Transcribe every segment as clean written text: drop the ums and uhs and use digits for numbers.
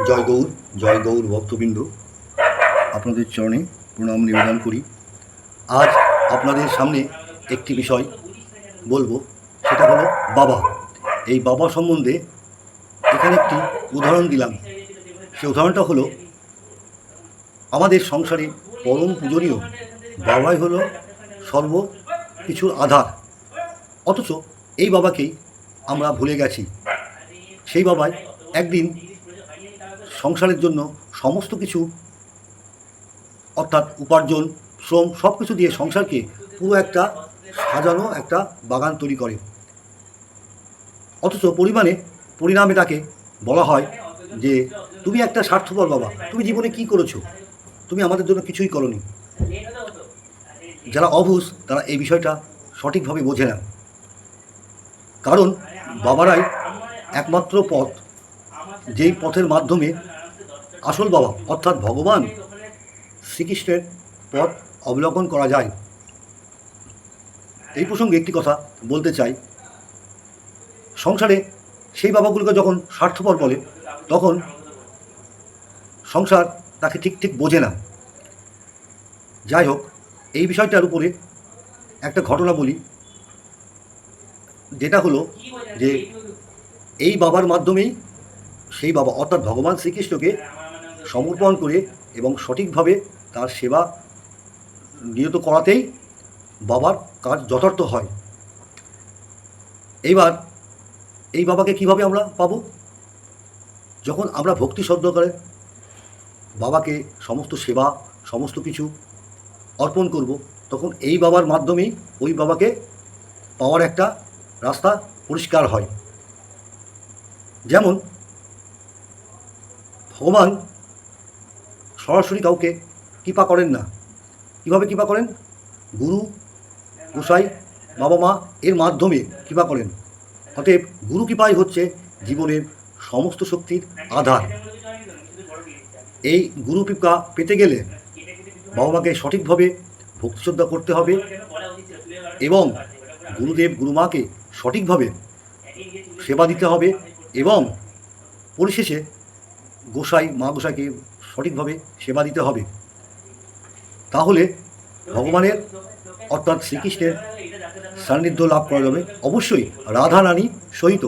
জয় গৌর, জয় গৌর ভক্তবৃন্দ, আপনাদের চরণে প্রণাম নিবেদন করি। আজ আপনাদের সামনে একটি বিষয় বলবো, সেটা হলো বাবা। এই বাবা সম্বন্ধে এখানে একটি উদাহরণ দিলাম। সেই উদাহরণটা হলো, আমাদের সংসারে পরম পূজনীয় বাবাই হলো সর্ব কিছুর আধার। অথচ এই বাবাকেই আমরা ভুলে গেছি। সেই বাবাই একদিন সংসারের জন্য সমস্ত কিছু, অর্থাৎ উপার্জন, শ্রম, সব কিছু দিয়ে সংসারকে পুরো একটা সাজানো একটা বাগান তৈরি করে। অথচ পরিণামে তাকে বলা হয় যে তুমি একটা স্বার্থপর বাবা, তুমি জীবনে কি করেছো, তুমি আমাদের জন্য কিছুই করনি। যারা অবুঝ তারা এই বিষয়টা সঠিকভাবে বোঝে না। কারণ বাবারাই একমাত্র পথ, যেই পথের মাধ্যমে আসল বাবা অর্থাৎ ভগবান শ্রীকৃষ্ণের পথ অবলোকন করা যায়। এই প্রসঙ্গে একটি কথা বলতে চাই। সংসারে সেই বাবাগুলোকে যখন স্বার্থপর বলে, তখন সংসার তাকে ঠিক বোঝে না। যাই হোক, এই বিষয়টার উপরে একটা ঘটনা বলি, যেটা হলো যে এই বাবার মাধ্যমেই সেই বাবা অর্থাৎ ভগবান শ্রীকৃষ্ণকে সমর্পণ করে এবং সঠিকভাবে তার সেবা নিয়ত করাতেই বাবার কাজ যথার্থ হয়। এইবার এই বাবাকে কিভাবে আমরা পাবো? যখন আমরা ভক্তি শ্রদ্ধা করে বাবাকে সমস্ত সেবা, সমস্ত কিছু অর্পণ করব, তখন এই বাবার মাধ্যমেই ওই বাবাকে পাওয়ার একটা রাস্তা পরিষ্কার হয়। যেমন ভগবান সরাসরি কাউকে কৃপা করেন না। কীভাবে কৃপা করেন? গুরু, গোসাই, বাবা মা এর মাধ্যমে কৃপা করেন। অতএব গুরু কৃপাই হচ্ছে জীবনের সমস্ত শক্তির আধার। এই গুরু কৃপা পেতে গেলে বাবা মাকে সঠিকভাবে ভক্তি শ্রদ্ধা করতে হবে এবং গুরুদেব গুরুমাকে সঠিকভাবে সেবা দিতে হবে এবং পরিশেষে গোসাই মা গোসাইকে সঠিকভাবে সেবা দিতে হবে। তাহলে ভগবানের অর্থাৎ শ্রীকৃষ্ণের সান্নিধ্য লাভ করা যাবে, অবশ্যই রাধা রানী সহিত।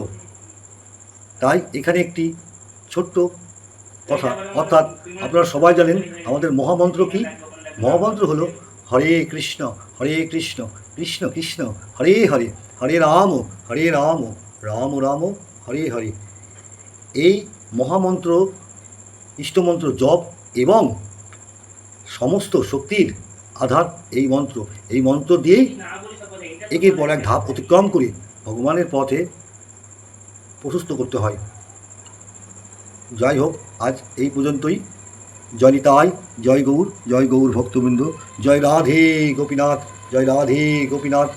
তাই এখানে একটি ছোট্ট কথা, অর্থাৎ আপনারা সবাই জানেন আমাদের মহামন্ত্র কি? মহামন্ত্র হলো হরে কৃষ্ণ কৃষ্ণ কৃষ্ণ হরে হরে, হরে রাম রাম রাম হরে হরে। এই মহামন্ত্র, ইষ্টমন্ত্র জপ এবং সমস্ত শক্তির আধার এই মন্ত্র। এই মন্ত্র দিয়েই একের পর এক ধাপ অতিক্রম করে ভগবানের পথে প্রশস্ত করতে হয়। যাই হোক, আজ এই পর্যন্তই। জয় নিতাই, জয় গৌর ভক্তবৃন্দ, জয় রাধে গোপীনাথ, জয় রাধে গোপীনাথ।